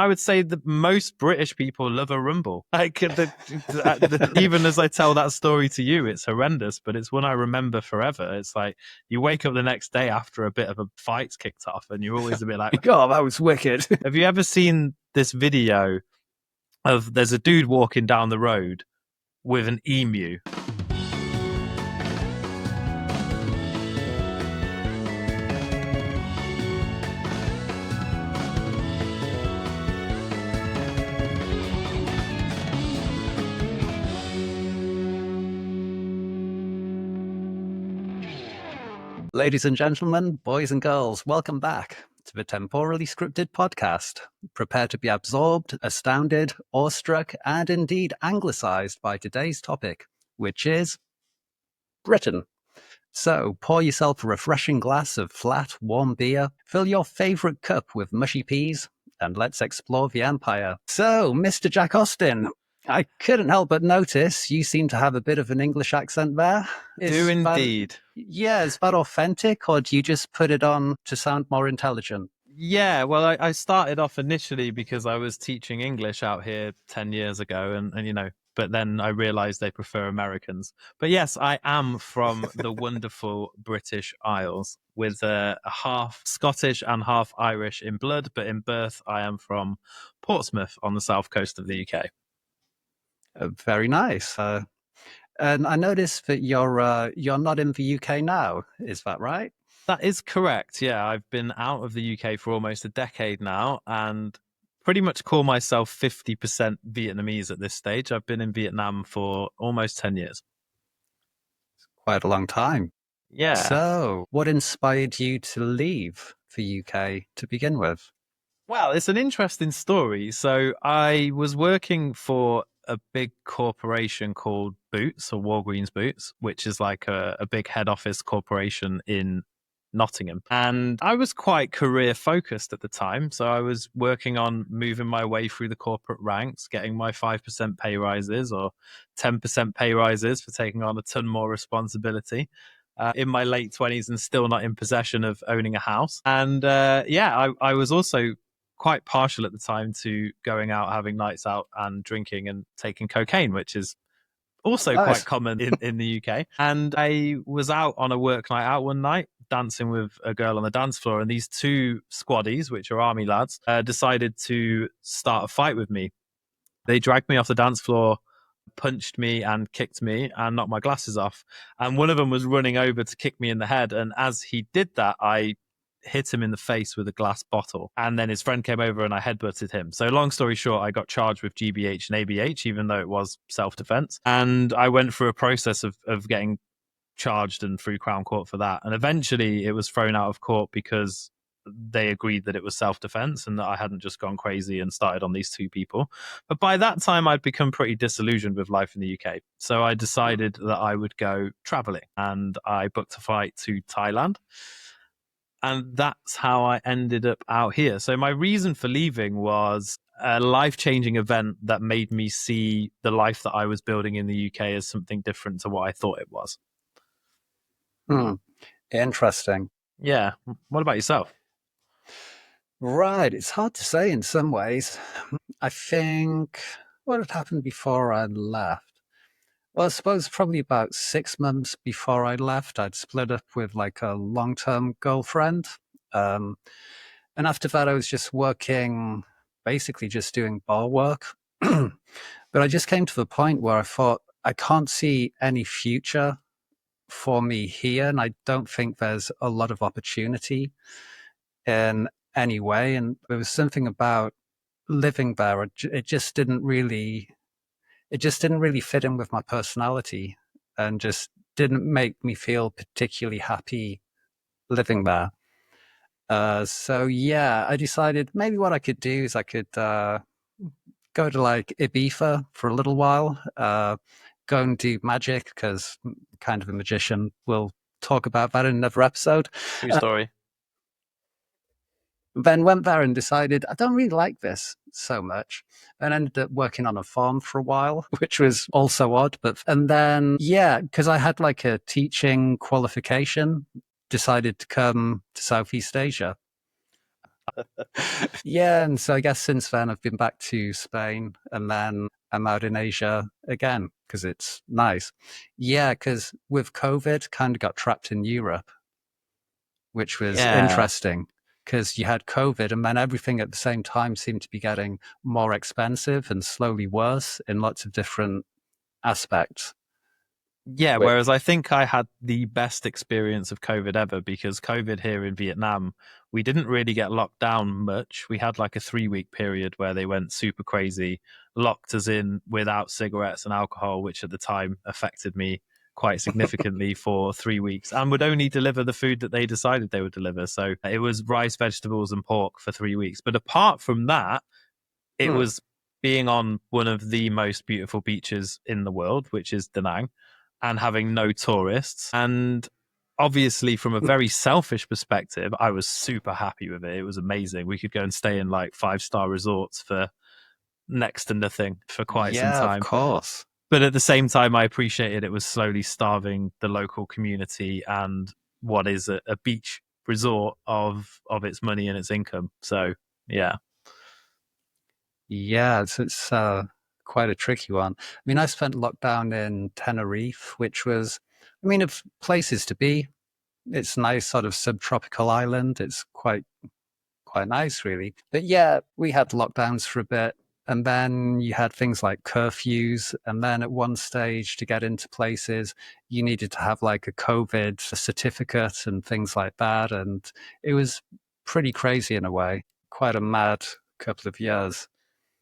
I would say that most British people love a rumble. Even as I tell that story to you, it's horrendous, but it's one I remember forever. It's like you wake up the next day after a bit of a fight's kicked off, and you're always a bit like, "Oh, that was wicked." Have you ever seen this video of there's a dude walking down the road with an emu? Ladies and gentlemen, boys and girls, welcome back to the Temporally Scripted Podcast. Prepare to be absorbed, astounded, awestruck, and indeed anglicised by today's topic, which is Britain. So pour yourself a refreshing glass of flat, warm beer, fill your favourite cup with mushy peas, and let's explore the empire. So, Mr. Jack Austin, I couldn't help but notice you seem to have a bit of an English accent there. Do indeed. Is that authentic, or do you just put it on to sound more intelligent? Yeah, well, I started off initially because I was teaching English out here 10 years ago, and you know, but then I realized they prefer Americans. But yes, I am from the wonderful British Isles with a half Scottish and half Irish in blood, but in birth I am from Portsmouth on the south coast of the UK. Very nice. And I noticed that you're not in the UK now. Is that right? That is correct. Yeah, I've been out of the UK for almost a decade now and pretty much call myself 50% Vietnamese at this stage. I've been in Vietnam for almost 10 years. It's quite a long time. Yeah. So what inspired you to leave the UK to begin with? Well, it's an interesting story. So I was working for a big corporation called Boots, or Walgreens Boots, which is like a big head office corporation in Nottingham. And I was quite career focused at the time. So I was working on moving my way through the corporate ranks, getting my 5% pay rises or 10% pay rises for taking on a ton more responsibility. In my late 20s and still not in possession of owning a house. And I was also quite partial at the time to going out, having nights out and drinking and taking cocaine, which is also quite common in the UK. And I was out on a work night out one night, dancing with a girl on the dance floor. And these two squaddies, which are army lads, decided to start a fight with me. They dragged me off the dance floor, punched me and kicked me and knocked my glasses off. And one of them was running over to kick me in the head. And as he did that, I hit him in the face with a glass bottle, and then his friend came over and I headbutted him. So long story short, I got charged with GBH and ABH, even though it was self-defense. And I went through a process of getting charged and through Crown Court for that. And eventually it was thrown out of court because they agreed that it was self-defense and that I hadn't just gone crazy and started on these two people. But by that time, I'd become pretty disillusioned with life in the UK. So I decided that I would go traveling, and I booked a flight to Thailand. And that's how I ended up out here. So my reason for leaving was a life-changing event that made me see the life that I was building in the UK as something different to what I thought it was. Interesting. Yeah. What about yourself? Right. It's hard to say in some ways. I think what had happened before I left? Well, I suppose probably about 6 months before I left, I'd split up with like a long-term girlfriend. And after that, I was just working, basically just doing bar work. But I just came to the point where I thought, I can't see any future for me here. And I don't think there's a lot of opportunity in any way. And there was something about living there. It just didn't really fit in with my personality and just didn't make me feel particularly happy living there. So yeah, I decided maybe what I could do is I could go to like Ibiza for a little while, go and do magic because I'm kind of a magician. We'll talk about that in another episode. True story. Then went there and decided I don't really like this so much, and ended up working on a farm for a while, which was also odd. And then, because I had like a teaching qualification, decided to come to Southeast Asia. Yeah, and so I guess since then I've been back to Spain, and then I'm out in Asia again because it's nice. Yeah, because with COVID, kind of got trapped in Europe, which was Yeah. interesting because you had COVID, and then everything at the same time seemed to be getting more expensive and slowly worse in lots of different aspects. Yeah, Which, whereas I think I had the best experience of COVID ever because COVID here in Vietnam, we didn't really get locked down much. We had like a 3 week period where they went super crazy, locked us in without cigarettes and alcohol, which at the time affected me quite significantly for 3 weeks and would only deliver the food that they decided they would deliver. So it was rice, vegetables, and pork for 3 weeks. But apart from that, it hmm, was being on one of the most beautiful beaches in the world, which is Da Nang, and having no tourists. And obviously, from a very selfish perspective, I was super happy with it. It was amazing. We could go and stay in like 5-star resorts for next to nothing for quite some yeah, of time. course. But at the same time, I appreciated it was slowly starving the local community and what is a beach resort of its money and its income. So yeah. Yeah, it's quite a tricky one. I mean, I spent lockdown in Tenerife, which was, I mean, of places to be. It's nice, sort of subtropical island. It's quite nice, really. But yeah, we had lockdowns for a bit, and then you had things like curfews, and then at one stage to get into places, you needed to have like a COVID certificate and things like that, and it was pretty crazy in a way. Quite a mad couple of years.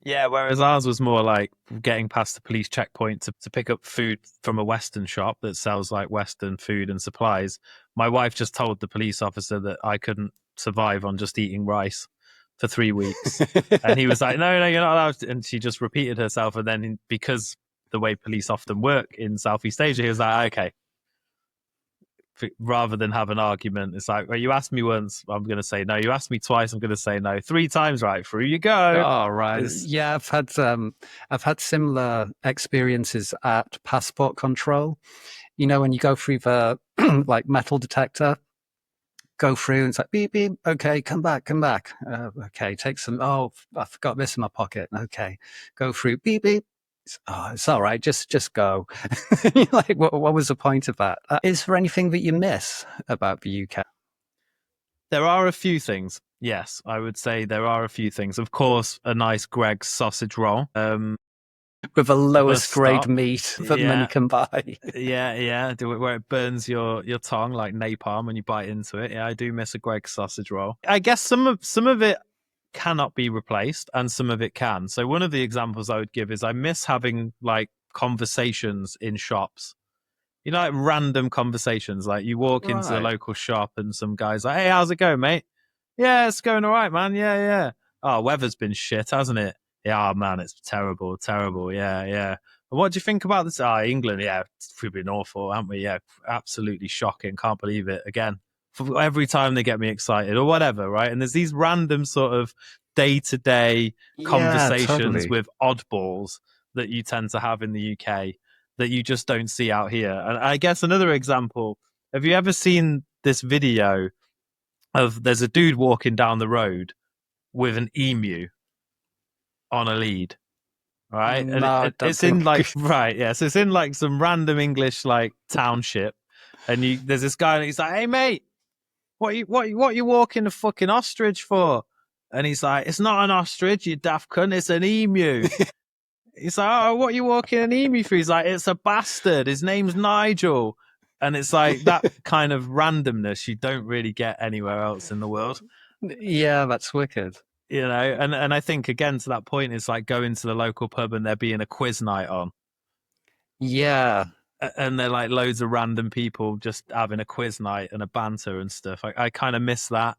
Yeah, whereas ours was more like getting past the police checkpoint to pick up food from a Western shop that sells like Western food and supplies. My wife just told the police officer that I couldn't survive on just eating rice for 3 weeks. And he was like, no, no, you're not allowed to. And she just repeated herself. And then because the way police often work in Southeast Asia, he was like, okay, rather than have an argument. It's like, well, you asked me once, I'm going to say no. You asked me twice, I'm going to say no. 3 times, right? Through you go. Oh, right. It's Yeah, I've had similar experiences at passport control. You know, when you go through the like metal detector, go through and it's like beep beep. Okay, come back, come back. Okay, take some. Oh, I forgot this in my pocket. Okay, go through beep beep. Oh, it's all right. Just go. You're like, what was the point of that? Is there anything that you miss about the UK? There are a few things. Yes, I would say there are a few things. Of course, a nice Gregg sausage roll. With the Bus lowest grade stop. meat that money Yeah, can buy. yeah. Do it where it burns your tongue like napalm when you bite into it. Yeah, I do miss a Gregg sausage roll. I guess some of it cannot be replaced, and some of it can. So one of the examples I would give is I miss having like conversations in shops. You know, like random conversations. Like you walk into the Right. local shop and some guy's like, "Hey, how's it going, mate? Yeah, it's going all right, man. Yeah, yeah. Oh, weather's been shit, hasn't it? Yeah, oh, man, it's terrible, terrible. Yeah, yeah. What do you think about this? Ah, England, yeah, we've been awful, haven't we? Yeah, absolutely shocking. Can't believe it again. For every time they get me excited or whatever, right? And there's these random sort of day to day Yeah, conversations totally. with oddballs that you tend to have in the UK that you just don't see out here. And I guess another example, have you ever seen this video of there's a dude walking down the road with an emu on a lead, right? No, And I don't it's in like think. right, yeah. So it's in like some random English like township, and there's this guy, and he's like, "Hey mate, what you walking a fucking ostrich for?" And he's like, "It's not an ostrich, you daft cunt. It's an emu." He's like, "Oh, what are you walking an emu for?" He's like, "It's a bastard. His name's Nigel." And it's like that kind of randomness you don't really get anywhere else in the world. Yeah, that's wicked. And I think again to that point, it's like going to the local pub and there being a quiz night on, Yeah, and they're like loads of random people just having a quiz night and a banter and stuff. I kind of miss that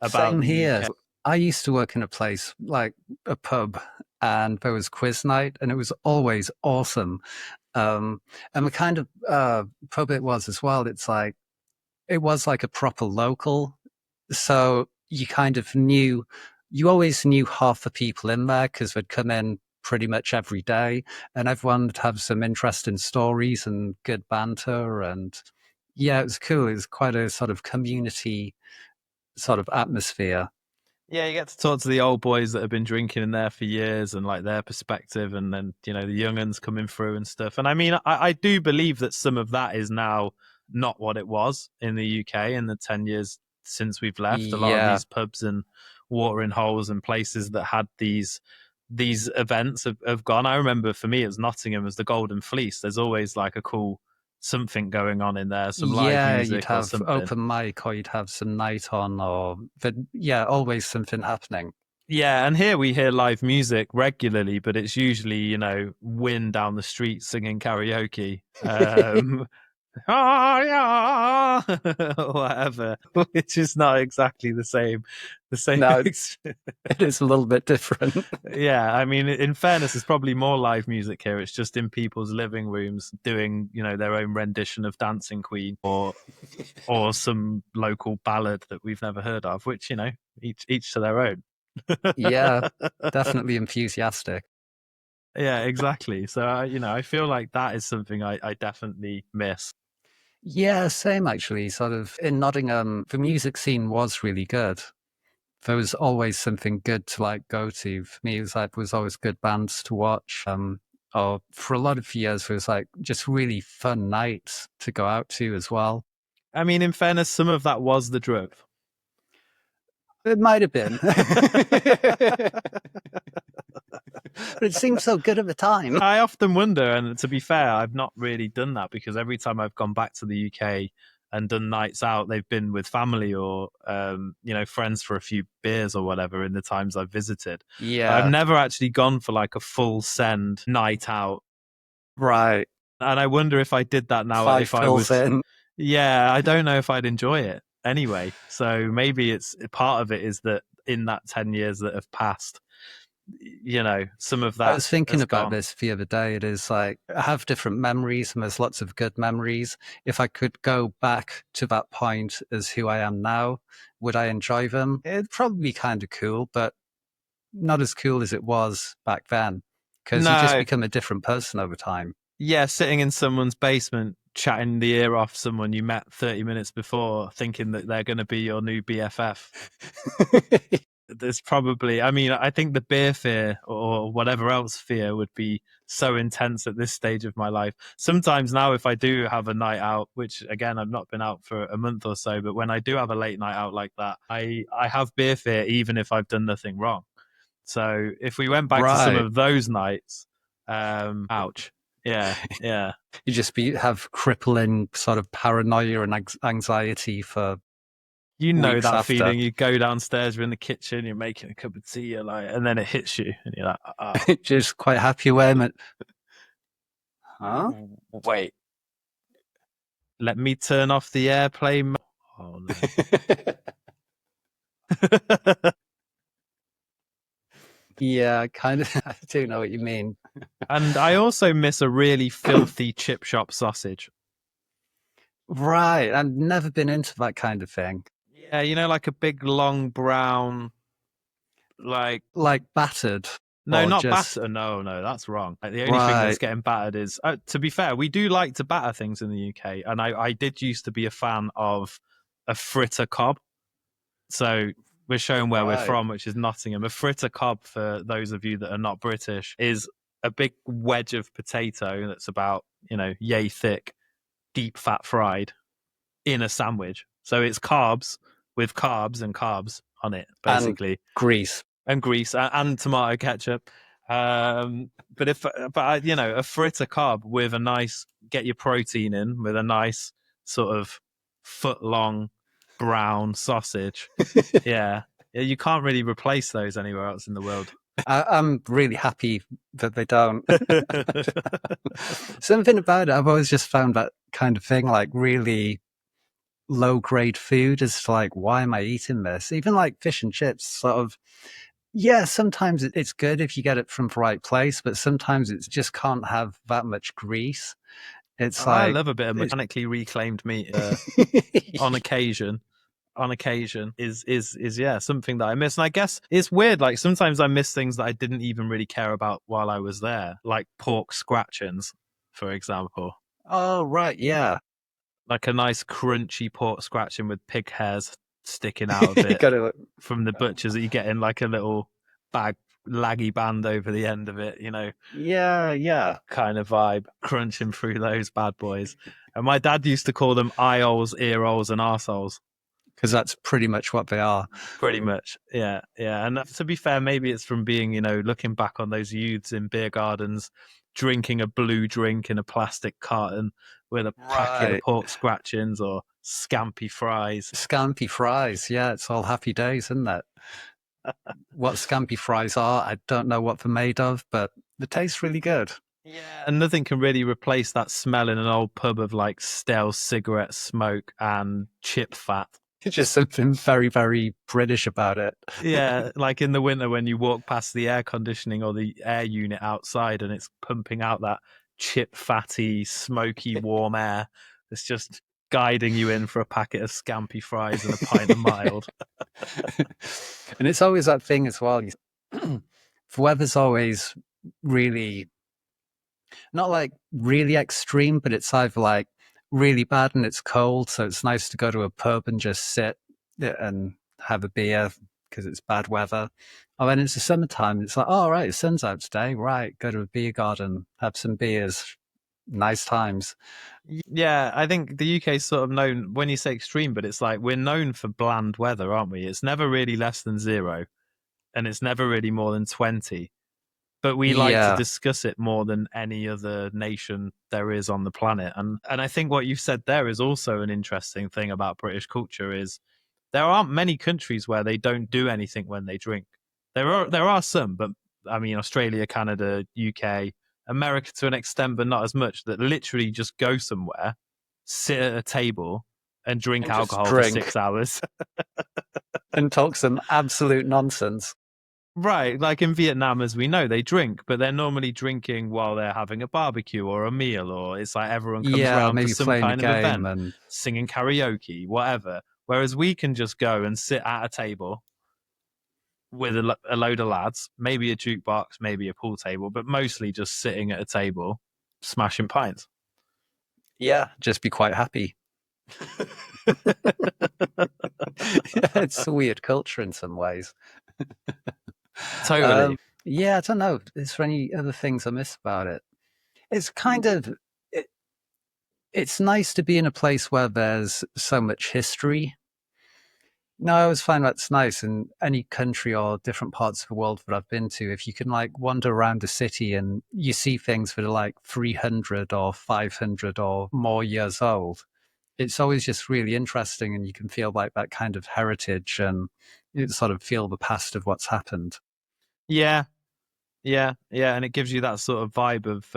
about same the here. UK. I used to work in a place like a pub, and there was quiz night, and it was always awesome. Um, and the kind of pub it was as well. It was like a proper local, so you kind of knew. You always knew half the people in there because they'd come in pretty much every day, and everyone would have some interesting stories and good banter. And yeah, it was cool. It was quite a sort of community sort of atmosphere. Yeah, you get to talk to the old boys that have been drinking in there for years and like their perspective, and then the young uns coming through and stuff. And I mean, I do believe that some of that is now not what it was in the UK in the 10 years since we've left. A lot of Yeah, these pubs and watering holes and places that had these events have gone. I remember for me, it was Nottingham as the Golden Fleece. There's always like a cool something going on in there, some live yeah, you'd music or have something. open mic or you'd have some night on, or but yeah, always something happening. Yeah, and here we hear live music regularly, but it's usually, Win down the street singing karaoke. Oh, yeah, whatever, which is not exactly the same. The same. No, it is a little bit different. Yeah, I mean, in fairness, there's probably more live music here. It's just in people's living rooms doing, their own rendition of Dancing Queen or some local ballad that we've never heard of, which, each to their own. Yeah, definitely enthusiastic. Yeah, exactly. So, I feel like that is something I definitely miss. Yeah, same actually. Sort of in Nottingham, the music scene was really good. There was always something good to like go to. For me, it was like there was always good bands to watch. Or for a lot of years, there was like just really fun nights to go out to as well. I mean, in fairness, some of that was the drug. It might have been, but it seemed so good at the time. I often wonder, and to be fair, I've not really done that because every time I've gone back to the UK and done nights out, they've been with family or friends for a few beers or whatever in the times I've visited. But I've Yeah, never actually gone for like a full send night out. right. And I wonder if I did that now, Five if I pills would. in. Yeah, I don't know if I'd enjoy it anyway. So maybe it's part of it is that in that 10 years that have passed, some of I that was thinking has about gone. this the other day. It is like I have different memories, and there's lots of good memories. If I could go back to that point as who I am now, would I enjoy them? It'd probably be kind of cool, but not as cool as it was back then because you just No, become a different person over time. yeah, sitting in someone's basement, chatting the ear off someone you met 30 minutes before, thinking that they're going to be your new BFF. There's probably, I mean, I think the beer fear or whatever else fear would be so intense at this stage of my life. Sometimes now, if I do have a night out, which again, I've not been out for a month or so, but when I do have a late night out like that, I have beer fear even if I've done nothing wrong. So if we went back to some Right. of those nights, ouch. Yeah, yeah. You just have crippling sort of paranoia and anxiety for You know weeks that after. feeling. You go downstairs, you're in the kitchen, you're making a cup of tea, you're like, and then it hits you, and you're like, oh, Just quite happy with it. Huh? wait, let me turn off the airplane. Oh no. Yeah, kind of. I do know what you mean. And I also miss a really filthy chip shop sausage. Right. I've never been into that kind of thing. Yeah, like a big long brown, like Like battered no, or not just batter. No, no, that's wrong. Like, the only thing that's right. getting battered is, to be fair, we do like to batter things in the UK, and I did used to be a fan of a fritter cob. So we're showing where we're Right. from, which is Nottingham. A fritter cob, for those of you that are not British, is a big wedge of potato that's about, yay thick, deep fat fried in a sandwich. So it's carbs with carbs and carbs on it, And basically, grease. and grease and tomato ketchup. A fritter carb with a nice, get your protein in with a nice sort of foot long brown sausage. Yeah. Yeah, you can't really replace those anywhere else in the world. I'm really happy that they don't. Something about it, I've always just found that kind of thing like really low grade food is like, why am I eating this? Even like fish and chips, sort of. Yeah, sometimes it's good if you get it from the right place, but sometimes it just can't have that much grease. It's I like, love a bit of it's, mechanically reclaimed meat on occasion. On occasion is yeah, something that I miss. And I guess it's weird, like sometimes I miss things that I didn't even really care about while I was there, like pork scratchings, for example. oh, right, yeah. Like a nice crunchy pork scratching with pig hairs sticking out a You bit got to, from the butchers that you get in like a little bag, laggy band over the end of it, yeah, yeah, kind of vibe, crunching through those bad boys. And my dad used to call them eye holes, ear holes, and arseholes. because that's pretty much what they are. Pretty much, yeah, yeah. And to be fair, maybe it's from being, looking back on those youths in beer gardens, drinking a blue drink in a plastic carton with a packet of Right. pork scratchings or scampi fries. Scampi fries. Yeah, it's all happy days, isn't it? What scampi fries are, I don't know what they're made of, but they taste really good. Yeah, and nothing can really replace that smell in an old pub of like stale cigarette smoke and chip fat. It's just something very, very British about it. Yeah, like in the winter when you walk past the air conditioning or the air unit outside and it's pumping out that chip fatty, smoky, warm air. It's just guiding you in for a packet of scampi fries and a pint of mild. And it's always that thing as well. The weather's always really, not like really extreme, but it's either like really bad and it's cold. So it's nice to go to a pub and just sit and have a beer because it's bad weather. Oh, and it's the summertime. It's like, oh, right, the sun's out today. Right, go to a beer garden, have some beers. Nice times. Yeah, I think the UK is sort of known when you say extreme, but it's like we're known for bland weather, aren't we? It's never really less than 0 and it's never really more than 20. But we like to Yeah. discuss it more than any other nation there is on the planet. And I think what you've said there is also an interesting thing about British culture is there aren't many countries where they don't do anything when they drink. There are some, but I mean Australia, Canada, UK, America to an extent, but not as much, that literally just go somewhere, sit at a table and drink And just alcohol for drink 6 hours. and talk some absolute nonsense. Right, like in Vietnam, as we know, they drink, but they're normally drinking while they're having a barbecue or a meal, or it's like everyone comes Yeah, around for maybe some playing a kind of game event, and singing karaoke, whatever. Whereas we can just go and sit at a table with a load of lads, maybe a jukebox, maybe a pool table, but mostly just sitting at a table, smashing pints. yeah, just be quite happy. Yeah, it's a weird culture in some ways. Totally. Yeah, I don't know. Is there any other things I miss about it? It's kind of it, it's nice to be in a place where there's so much history. No, I always find that's nice in any country or different parts of the world that I've been to. If you can like wander around a city and you see things that are like 300 or 500 or more years old, it's always just really interesting and you can feel like that kind of heritage and you sort of feel the past of what's happened. Yeah, yeah, yeah. And it gives you that sort of vibe of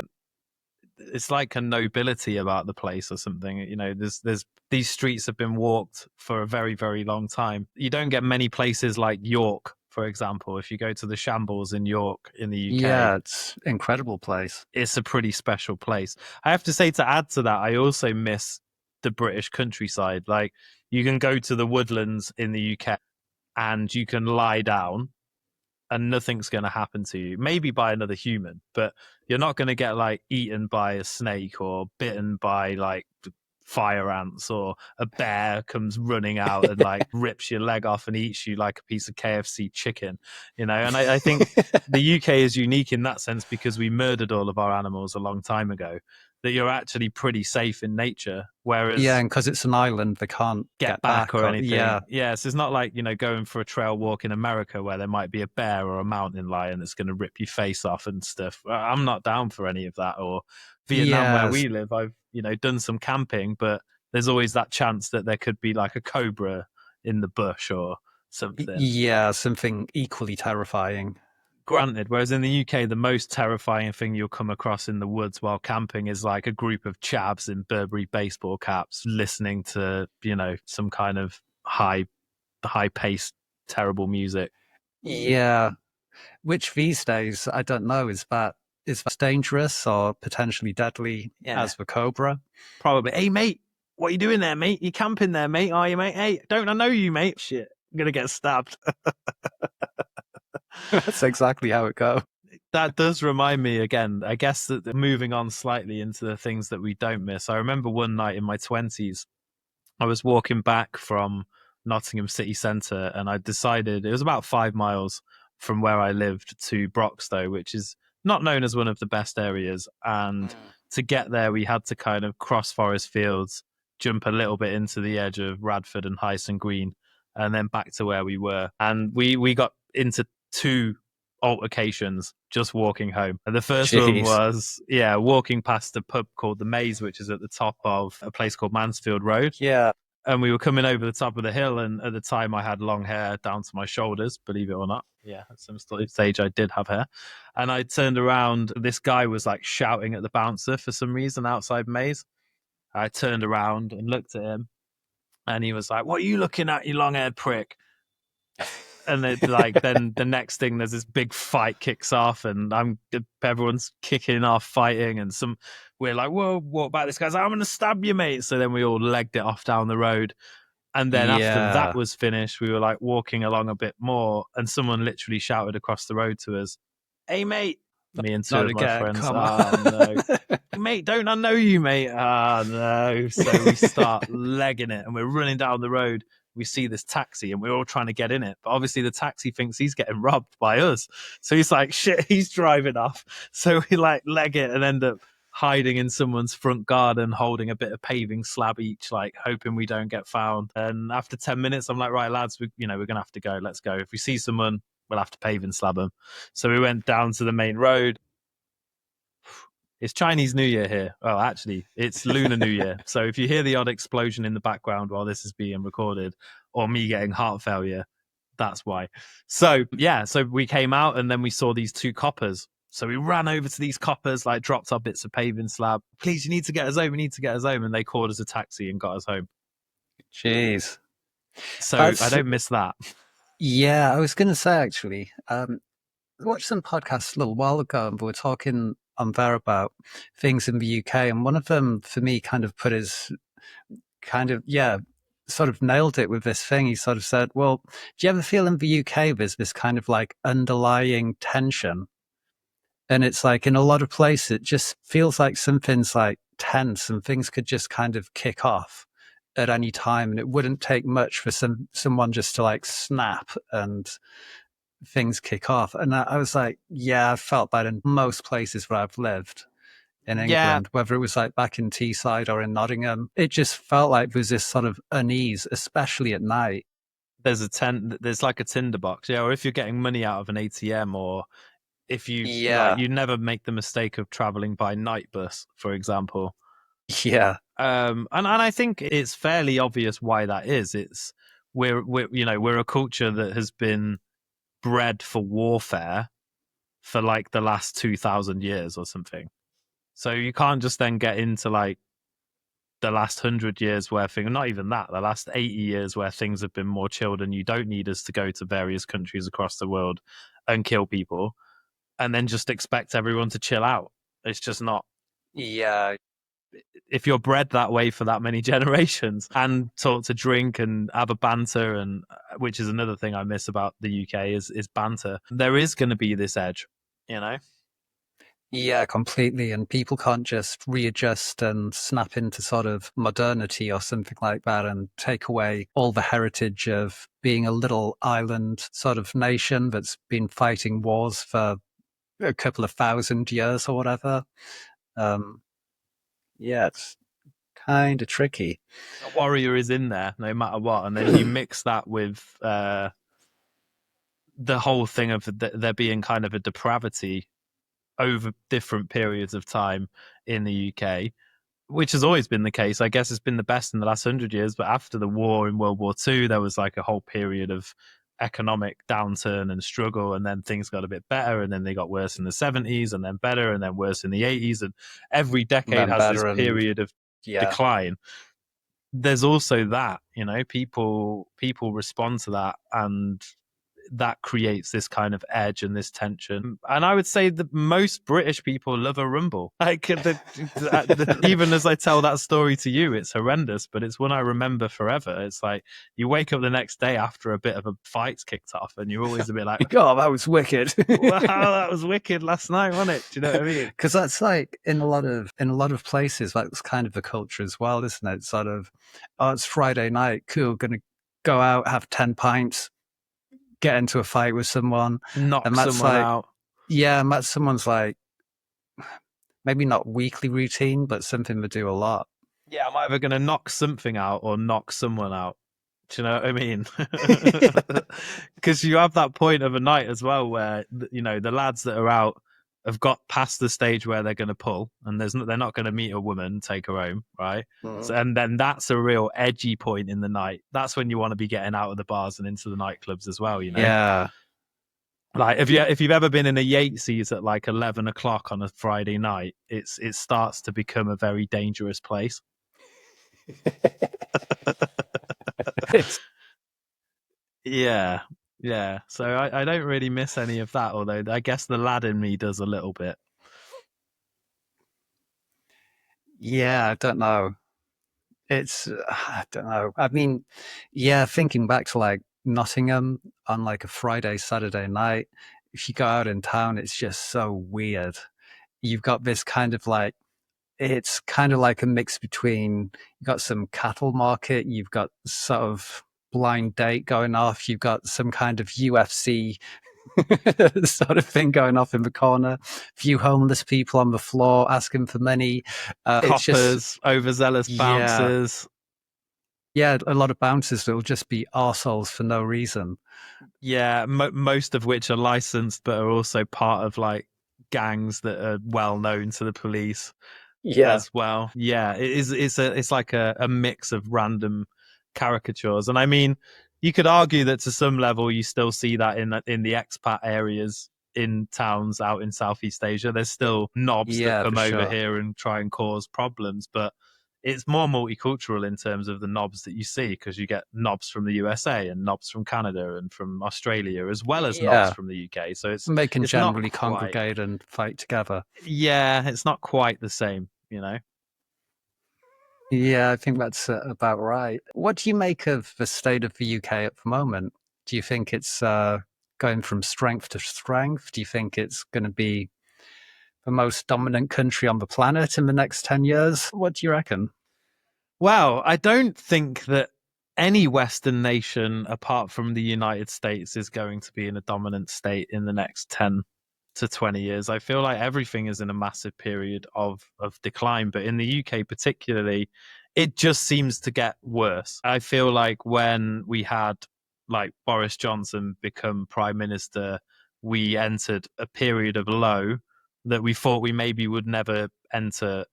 it's like a nobility about the place or something. There's these streets have been walked for a very, very long time. You don't get many places like York, for example. If you go to the Shambles in York in the UK, Yeah, it's an incredible place. it's a pretty special place. I have to say, to add to that, I also miss the British countryside. Like you can go to the woodlands in the UK and you can lie down and nothing's going to happen to you. Maybe by another human, but you're not going to get like eaten by a snake or bitten by like fire ants or a bear comes running out and like rips your leg off and eats you like a piece of KFC chicken, And I think the UK is unique in that sense because we murdered all of our animals a long time ago. That you're actually pretty safe in nature, Yeah, whereas and because it's an island, they can't get get back back. or Or, yeah, anything. Yeah, so it's not like, going for a trail walk in America where there might be a bear or a mountain lion that's going to rip your face off and stuff. I'm not down for any of that. Or Vietnam, where yeah, we live, I've, done some camping, but there's always that chance that there could be like a cobra in the bush or something. yeah, something equally terrifying. Granted, whereas in the UK, the most terrifying thing you'll come across in the woods while camping is like a group of chavs in Burberry baseball caps listening to, some kind of high paced, terrible music. Yeah, which these days I don't know. Is that dangerous or potentially deadly Yeah, as the cobra? probably. Hey, mate, what are you doing there, mate? You camping there, mate? Are you, mate? Hey, don't I know you, mate? Shit, I'm gonna get stabbed. That's exactly how it goes. That does remind me again. I guess that moving on slightly into the things that we don't miss. I remember one night in my 20s, I was walking back from Nottingham city centre, and I decided it was about 5 miles from where I lived to Broxtowe, which is not known as one of the best areas. And to get there, we had to kind of cross forest fields, jump a little bit into the edge of Radford and Hyson Green, and then back to where we were. And we got into two altercations just walking home. And the first one Jeez. was, walking past a pub called The Maze, which is at the top of a place called Mansfield Road. Yeah. And we were coming over the top of the hill, and at the time I had long hair down to my shoulders, believe it or not. Yeah, at some stage I did have hair. And I turned around, this guy was like shouting at the bouncer for some reason outside Maze. I turned around and looked at him, and he was like, "What are you looking at, you long-haired prick?" And then the next thing, there's this big fight kicks off, and everyone's kicking off, fighting, and we're like, "Whoa, what about this guy's like, I'm gonna stab you, mate." So then we all legged it off down the road. And then after that was finished, we were like walking along a bit more, and someone literally shouted across the road to us, "Hey, mate." Me and two of my friends. No. Mate, don't I know you, mate? No. So we start legging it, and we're running down the road. We see this taxi, and we're all trying to get in it. But obviously the taxi thinks he's getting robbed by us. So he's like, shit, he's driving off. So we like leg it and end up hiding in someone's front garden, holding a bit of paving slab each, like hoping we don't get found. And after 10 minutes, I'm like, right, lads, we're going to have to go. Let's go. If we see someone, we'll have to paving slab them. So we went down to the main road. It's Chinese New Year here. Well, actually, it's Lunar New Year. So if you hear the odd explosion in the background while this is being recorded, or me getting heart failure, that's why. So we came out, and then we saw these two coppers. So we ran over to these coppers, like dropped our bits of paving slab. Please, you need to get us home. We need to get us home. And they called us a taxi and got us home. Jeez. So I don't miss that. Yeah, I was going to say, actually, I watched some podcasts a little while ago, and we were talking on there about things in the UK. And one of them, for me, kind of put his sort of nailed it with this thing. He sort of said, well, do you ever feel in the UK there's this kind of like underlying tension? And it's like in a lot of places, it just feels like something's like tense and things could just kind of kick off at any time. And it wouldn't take much for someone just to like snap and things kick off. And I was like, yeah, I felt that in most places where I've lived in England, whether it was like back in Teesside or in Nottingham. It just felt like there was this sort of unease, especially at night. There's like a tinderbox, or if you're getting money out of an ATM, or if you never make the mistake of traveling by night bus, for example. Yeah. And I think it's fairly obvious why that is. We're a culture that has been bred for warfare for like the last 2,000 years or something. So you can't just then get into like the last 100 years where not even that, the last 80 years where things have been more chilled, and you don't need us to go to various countries across the world and kill people and then just expect everyone to chill out. It's just not. Yeah. If you're bred that way for that many generations and taught to drink and have a banter, and which is another thing I miss about the UK is banter, there is going to be this edge, Yeah, completely. And people can't just readjust and snap into sort of modernity or something like that and take away all the heritage of being a little island sort of nation that's been fighting wars for a couple of 1,000 years or whatever. Yeah, it's kind of tricky. A warrior is in there no matter what. And then you mix that with the whole thing of there being kind of a depravity over different periods of time in the UK, which has always been the case. I guess it's been the best in the last 100 years, but after the war in World War II, there was like a whole period of economic downturn and struggle, and then things got a bit better, and then they got worse in the 70s, and then better, and then worse in the 80s, and every decade has this period of decline. There's also that, people respond to that, and that creates this kind of edge and this tension. And I would say that most British people love a rumble. Like even as I tell that story to you, it's horrendous, but it's one I remember forever. It's like you wake up the next day after a bit of a fight's kicked off, and you're always a bit like, "Oh, that was wicked! Wow, that was wicked last night, wasn't it?" Do you know what I mean? Because that's like in a lot of places, that's kind of the culture as well, isn't it? Sort of, oh, it's Friday night, cool, gonna go out, have 10 pints, get into a fight with someone. Knock And that's someone like, out. yeah, and that's someone's like, maybe not weekly routine, but something they do a lot. Yeah, I'm either going to knock something out or knock someone out. Do you know what I mean? Because you have that point of a night as well where the lads that are out have got past the stage where they're going to pull, and they're not going to meet a woman and take her home, right? So, and then that's a real edgy point in the night. That's when you want to be getting out of the bars and into the nightclubs as well. Yeah. Like if you've ever been in a Yates's at like 11 o'clock on a Friday night, it starts to become a very dangerous place. It's, Yeah, yeah. So I don't really miss any of that, although I guess the lad in me does a little bit. yeah, I don't know. I don't know. I mean, yeah, thinking back to like Nottingham on like a Friday, Saturday night, if you go out in town, it's just so weird. You've got this kind of like, it's kind of like a mix between, you've got some cattle market, you've got sort of blind date going off, you've got some kind of UFC sort of thing going off in the corner, few homeless people on the floor asking for money. It's just, Coppers, overzealous yeah, bouncers. yeah, a lot of bouncers that will just be arseholes for no reason. Yeah, most of which are licensed, but are also part of like gangs that are well known to the police Yeah. as well. Yeah, it is. It's like a mix of random caricatures, and I mean, you could argue that to some level you still see that in the expat areas in towns out in Southeast Asia. There's still knobs that Yeah, for come over sure. here and try and cause problems, but it's more multicultural in terms of the knobs that you see because you get knobs from the USA and knobs from Canada and from Australia as well as knobs Yeah. from the UK. So And they can it's not generally quite. congregate and fight together. Yeah, it's not quite the same. Yeah, I think that's about right. What do you make of the state of the UK at the moment? Do you think it's going from strength to strength? Do you think it's going to be the most dominant country on the planet in the next 10 years? What do you reckon? Well, I don't think that any Western nation apart from the United States is going to be in a dominant state in the next 10 to 20 years. I feel like everything is in a massive period of decline, but in the UK particularly, it just seems to get worse. I feel like when we had like Boris Johnson become prime minister, we entered a period of low that we thought we maybe would never enter,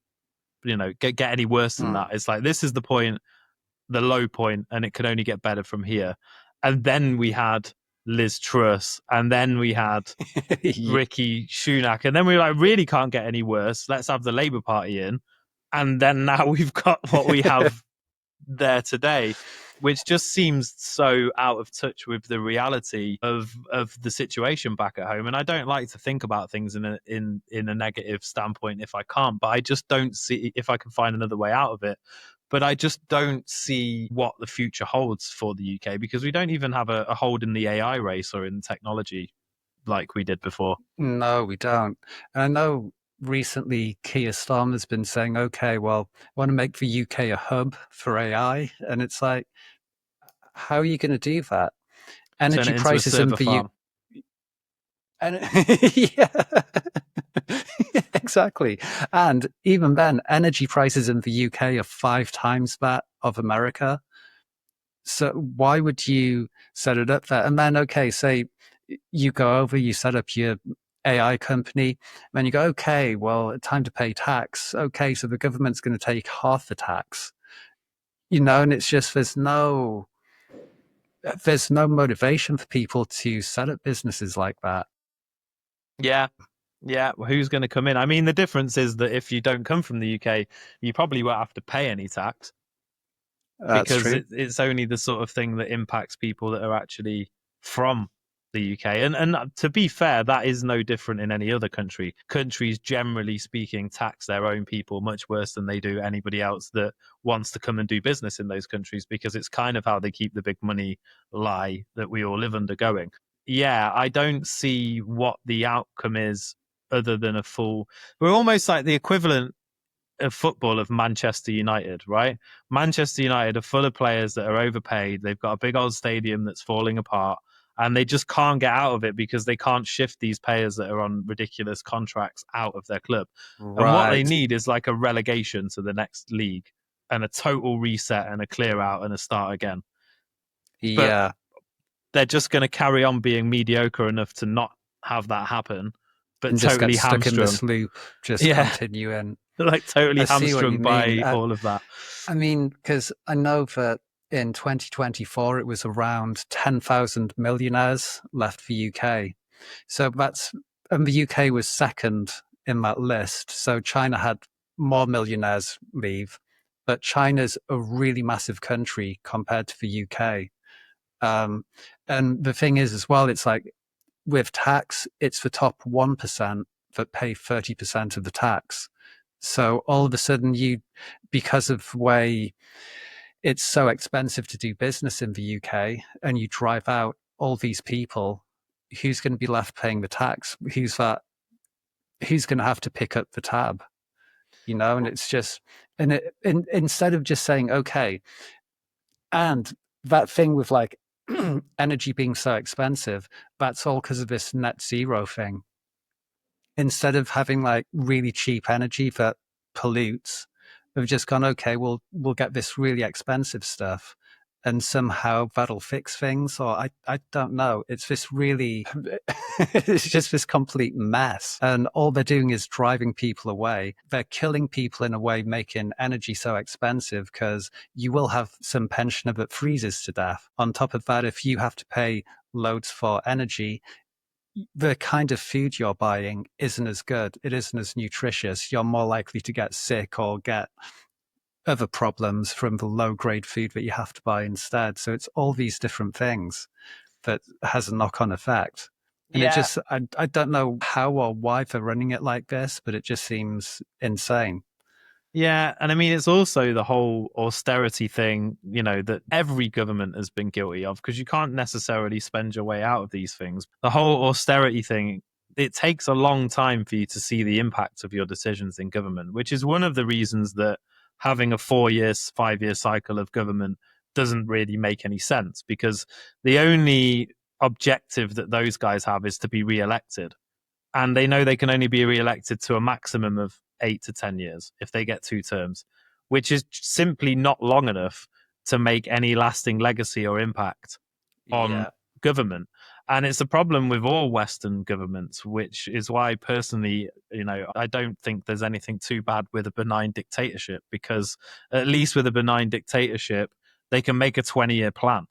get any worse than Mm. that. It's like this is the point, the low point, and it can only get better from here. And then we had Liz Truss, and then we had Ricky Sunak, and then we were like, really can't get any worse. Let's have the Labour Party in, and then now we've got what we have there today, which just seems so out of touch with the reality of the situation back at home. And I don't like to think about things in a negative standpoint if I can't, but I just don't see if I can find another way out of it. But I just don't see what the future holds for the UK because we don't even have a hold in the AI race or in technology like we did before. No, we don't. And I know recently Keir Starmer's been saying, okay, well, I want to make the UK a hub for AI. And it's like, how are you going to do that? Turn Energy it into a prices in server the U farm. and yeah, exactly. And even then, energy prices in the UK are 5 times that of America. So why would you set it up there? And then, okay, say you go over, you set up your AI company, and then you go, okay, well, time to pay tax. Okay, so the government's going to take half the tax, and it's just there's no motivation for people to set up businesses like that. Yeah. Yeah, well, who's going to come in? I mean, the difference is that if you don't come from the UK, you probably won't have to pay any tax That's because true. it's only the sort of thing that impacts people that are actually from the UK. And to be fair, that is no different in any other country. Countries, generally speaking, tax their own people much worse than they do anybody else that wants to come and do business in those countries because it's kind of how they keep the big money lie that we all live under going. Yeah, I don't see what the outcome is other than a full. We're almost like the equivalent. of football of Manchester United, right? Manchester United are full of players that are overpaid. They've got a big old stadium that's falling apart, and they just can't get out of it because they can't shift these players that are on ridiculous contracts out of their club. And what they Right. need is like a relegation to the next league and a total reset and a clear out and a start again. But Yeah. they're just going to carry on being mediocre enough to not have that happen, but And just get totally stuck in hamstrung. this loop, just Yeah, continuing. like totally I see what hamstrung you mean. by all of that. I mean, because I know that in 2024 it was around 10,000 millionaires left for UK. So and the UK was second in that list. So China had more millionaires leave, but China's a really massive country compared to the UK. And the thing is, as well, it's like with tax, it's the top 1% that pay 30% of the tax. So all of a sudden, because of the way it's so expensive to do business in the UK, and you drive out all these people, who's going to be left paying the tax? Who's going to have to pick up the tab? And it's just, instead of just saying, okay, and that thing with like energy being so expensive, that's all because of this net zero thing. Instead of having like really cheap energy that pollutes, we've just gone, okay, we'll get this really expensive stuff and somehow that'll fix things. Or I don't know. It's this really, it's just this complete mess. And all they're doing is driving people away. They're killing people in a way, making energy so expensive because you will have some pensioner that freezes to death. On top of that, if you have to pay loads for energy, the kind of food you're buying isn't as good. It isn't as nutritious. You're more likely to get sick or get other problems from the low grade food that you have to buy instead. So it's all these different things that has a knock on effect. And it Yeah, just, I don't know how or why they're running it like this, but it just seems insane. yeah, and I mean it's also the whole austerity thing, that every government has been guilty of because you can't necessarily spend your way out of these things. The whole austerity thing, it takes a long time for you to see the impact of your decisions in government, which is one of the reasons that having a 4 year, 5 year cycle of government doesn't really make any sense because the only objective that those guys have is to be re-elected, and they know they can only be re-elected to a maximum of 8 to 10 years if they get 2 terms, which is simply not long enough to make any lasting legacy or impact on Yeah. government. And it's a problem with all Western governments, which is why personally, I don't think there's anything too bad with a benign dictatorship, because at least with a benign dictatorship, they can make a 20-year plan,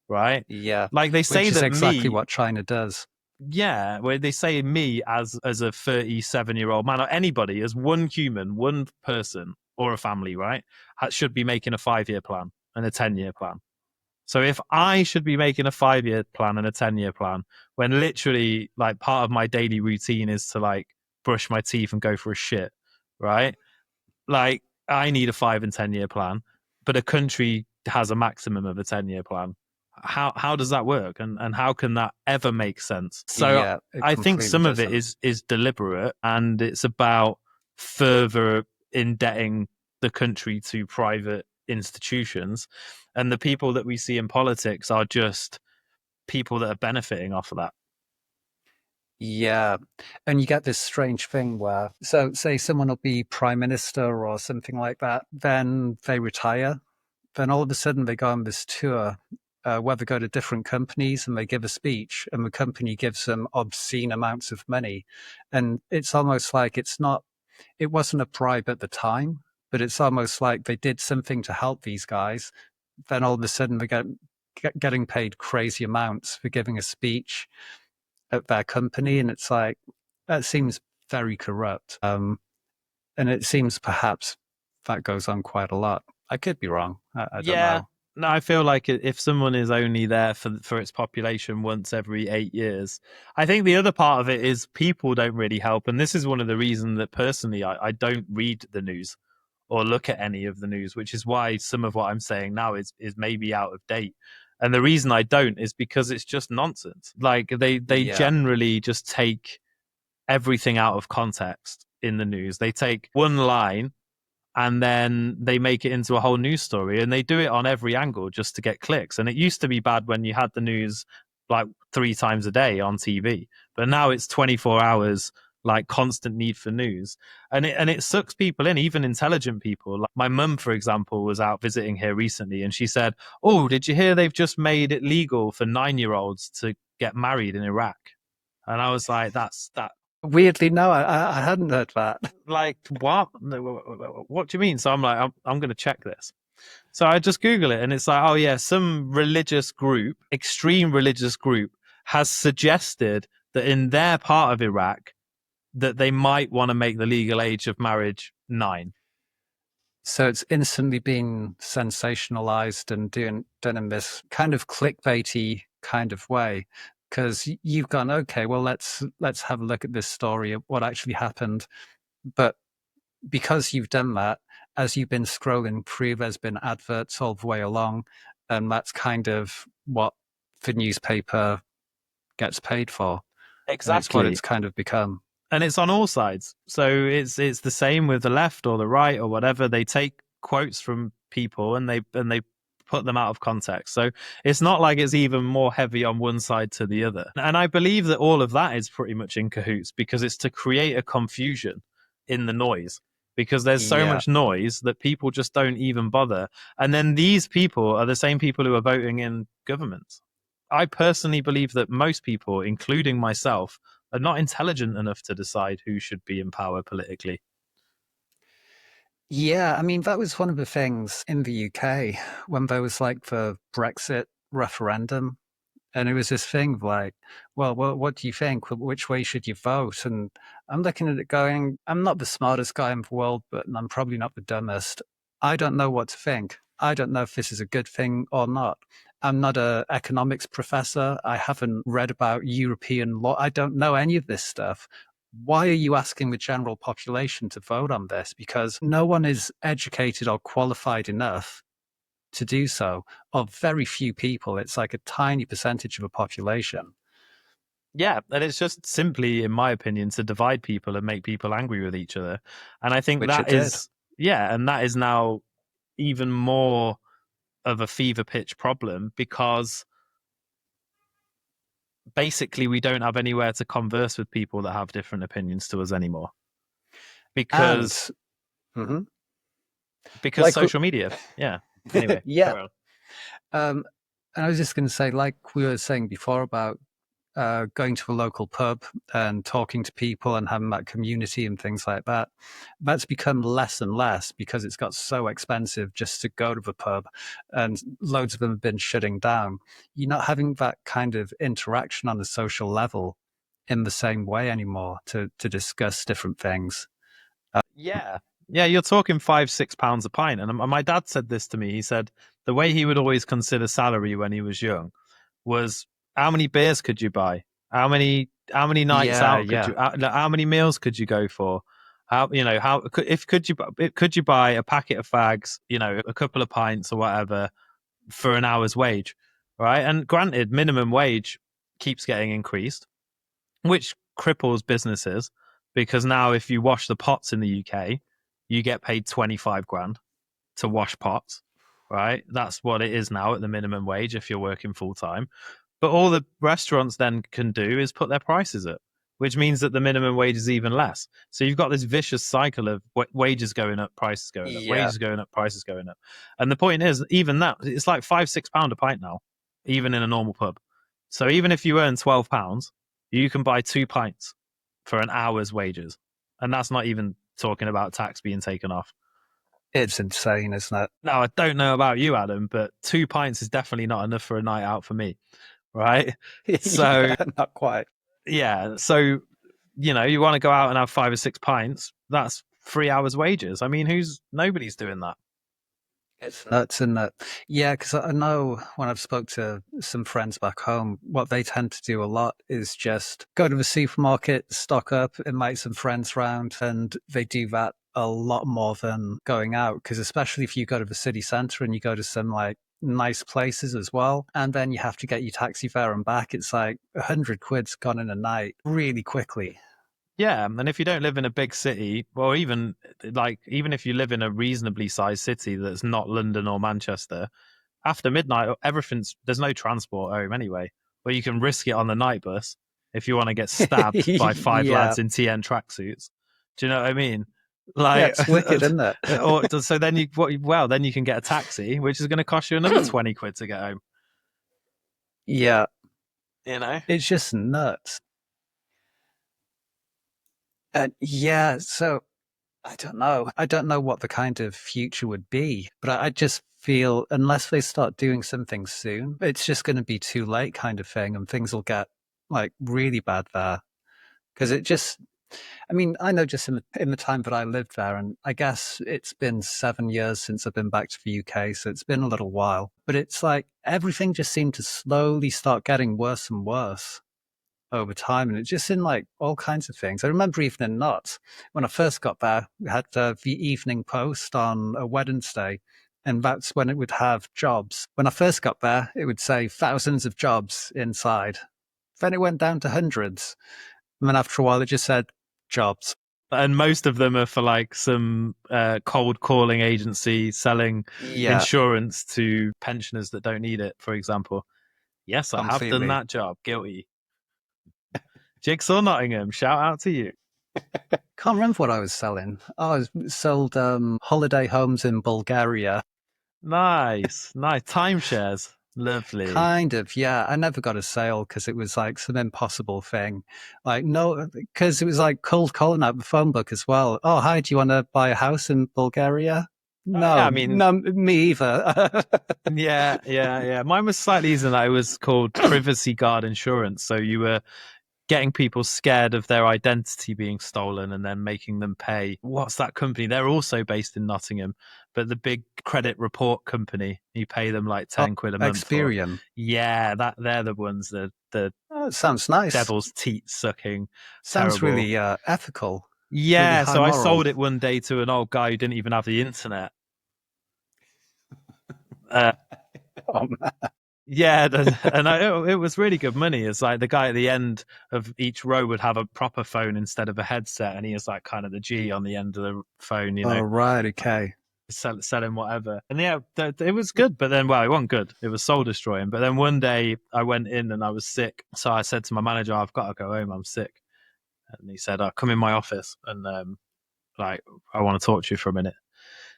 right? Yeah. Like they say Which is that exactly me, what China does. yeah, where they say me as a 37-year-old man or anybody as one human, one person or a family, right, should be making a 5 year plan and a 10 year plan. So if I should be making a 5 year plan and a 10 year plan, when literally like part of my daily routine is to like brush my teeth and go for a shit, right? Like I need a 5 and 10 year plan, but a country has a maximum of a 10 year plan. How does that work, and how can that ever make sense? So Yeah, it I think completely some of it doesn't. is deliberate, and it's about further indebting the country to private institutions, and the people that we see in politics are just people that are benefiting off of that. Yeah. And you get this strange thing where, so say someone will be prime minister or something like that, then they retire. Then all of a sudden they go on this tour where they go to different companies and they give a speech, and the company gives them obscene amounts of money. And it's almost like it wasn't a bribe at the time, but it's almost like they did something to help these guys. Then all of a sudden they getting paid crazy amounts for giving a speech at their company, and it's like that seems very corrupt. And it seems perhaps that goes on quite a lot. I could be wrong. I don't Yeah. know. No, I feel like if someone is only there for its population once every 8 years, I think the other part of it is people don't really help. And this is one of the reasons that personally I don't read the news or look at any of the news, which is why some of what I'm saying now is maybe out of date. And the reason I don't is because it's just nonsense. Like they Yeah, generally just take everything out of context in the news. They take one line and then they make it into a whole news story, and they do it on every angle just to get clicks. And it used to be bad when you had the news like 3 times a day on TV, but now it's 24 hours, like constant need for news. And it sucks people in, even intelligent people. Like my mum, for example, was out visiting here recently, and she said, "Oh, did you hear they've just made it legal for 9-year-olds to get married in Iraq?" And I was like, "That's that." Weirdly, no, I hadn't heard that. Like, what? What do you mean? So I'm like, I'm going to check this. So I just Google it, and it's like, oh yeah, some religious group, extreme religious group, has suggested that in their part of Iraq that they might want to make the legal age of marriage 9. So it's instantly been sensationalized and done in this kind of clickbaity kind of way. Because you've gone, okay, well, let's have a look at this story of what actually happened. But because you've done that, as you've been scrolling through, there's been adverts all the way along, and that's kind of what the newspaper gets paid for, and it's what Exactly. it's kind of become. And it's on all sides. So it's the same with the left or the right or whatever. They take quotes from people and they put them out of context. So it's not like it's even more heavy on one side to the other. And I believe that all of that is pretty much in cahoots because it's to create a confusion in the noise. Because there's so Yeah. much noise that people just don't even bother. And then these people are the same people who are voting in governments. I personally believe that most people, including myself, are not intelligent enough to decide who should be in power politically. Yeah, I mean, that was one of the things in the UK when there was like the Brexit referendum. And it was this thing of like, well, what do you think? Which way should you vote? And I'm looking at it going, I'm not the smartest guy in the world, but I'm probably not the dumbest. I don't know what to think. I don't know if this is a good thing or not. I'm not an economics professor. I haven't read about European law. I don't know any of this stuff. Why are you asking the general population to vote on this? Because no one is educated or qualified enough to do so, or very few people. It's like a tiny percentage of a population. Yeah, and it's just simply, in my opinion, to divide people and make people angry with each other. And I think Which it that did. is, yeah, and that is now even more of a fever pitch problem because basically we don't have anywhere to converse with people that have different opinions to us anymore And because mhm, because like, social media. Yeah. Anyway, yeah. carry on. Um, and I was just going to say, like we were saying before about going to a local pub and talking to people and having that community and things like that, that's become less and less because it's got so expensive just to go to the pub, and loads of them have been shutting down. You're not having that kind of interaction on a social level in the same way anymore to discuss different things. Yeah. Yeah, you're talking £5, £6 a pint. And my dad said this to me. He said the way he would always consider salary when he was young was how many beers could you buy? How many nights Yeah, out could yeah. you how many meals could you go for? How how could you buy a packet of fags, a couple of pints or whatever for an hour's wage, right? And granted, minimum wage keeps getting increased, which cripples businesses because now if you wash the pots in the UK, you get paid 25 grand to wash pots, right? That's what it is now at the minimum wage if you're working full time. But all the restaurants then can do is put their prices up, which means that the minimum wage is even less. So you've got this vicious cycle of wages going up, prices going up, Yeah. wages going up, prices going up. And the point is, even that, it's like £5, £6 a pint now, even in a normal pub. So even if you earn £12, you can buy 2 pints for an hour's wages. And that's not even talking about tax being taken off. It's insane, isn't it? Now, I don't know about you, Adam, but 2 pints is definitely not enough for a night out for me, right? So, Yeah, not quite. yeah. So, you want to go out and have 5 or 6 pints, that's 3 hours' wages. I mean, nobody's doing that. It's nuts, isn't it? Yeah, because I know when I've spoke to some friends back home, what they tend to do a lot is just go to the supermarket, stock up, invite some friends round, and they do that a lot more than going out. Because especially if you go to the city centre and you go to some like nice places as well, and then you have to get your taxi fare and back, it's like 100 quid's gone in a night really quickly. Yeah, and if you don't live in a big city, or even if you live in a reasonably sized city that's not London or Manchester, after midnight, there's no transport home anyway. But you can risk it on the night bus if you want to get stabbed by five Yeah. lads in TN tracksuits. Do you know what I mean? Yeah, Like, it's wicked, isn't it? or so then then you can get a taxi, which is going to cost you another 20 quid to get home. Yeah, You know? it's just nuts. And yeah, so I don't know. I don't know what the kind of future would be, but I just feel unless they start doing something soon, it's just going to be too late, kind of thing, and things will get like really bad there. Because it just, I mean, I know just in the time that I lived there, and I guess it's been 7 years since I've been back to the UK, so it's been a little while. But it's like everything just seemed to slowly start getting worse and worse over time, and it's just in like all kinds of things. I remember even in Knots, when I first got there, we had the Evening Post on a Wednesday, and that's when it would have jobs. When I first got there, it would say thousands of jobs inside. Then it went down to hundreds, and then after a while, it just said jobs. And most of them are for like some cold calling agency selling Yeah, insurance to pensioners that don't need it, for example. Yes, I have done completely. that job. Guilty. Jigsaw Nottingham, shout out to you. Can't remember what I was selling. Oh, I sold holiday homes in Bulgaria. Nice, nice. Timeshares. Lovely. Kind of, yeah. I never got a sale because it was like some impossible thing. Like, no, because it was like cold calling out the phone book as well. Oh, hi, do you want to buy a house in Bulgaria? Yeah, No, I mean, no, me either. yeah. Mine was slightly easier than that. It was called privacy guard insurance. So you were getting people scared of their identity being stolen and then making them pay. What's that company? They're also based in Nottingham, but the big credit report company, you pay them like Oh, 10 quid a month for. Experian. Yeah, that they're the ones that the Oh, it sounds nice. devil's teat sucking, Sounds terrible. really ethical, really Yeah, high so I moral. sold it one day to an old guy who didn't even have the internet. Uh, Oh, man. Yeah, it was really good money. It's like the guy at the end of each row would have a proper phone instead of a headset, and he was like kind of the G on the end of the phone, Oh, right, okay. selling whatever. And yeah, it was good, but then, well, it wasn't good. It was soul destroying. But then one day I went in and I was sick. So I said to my manager, I've got to go home. I'm sick. And he said, come in my office and like, I want to talk to you for a minute.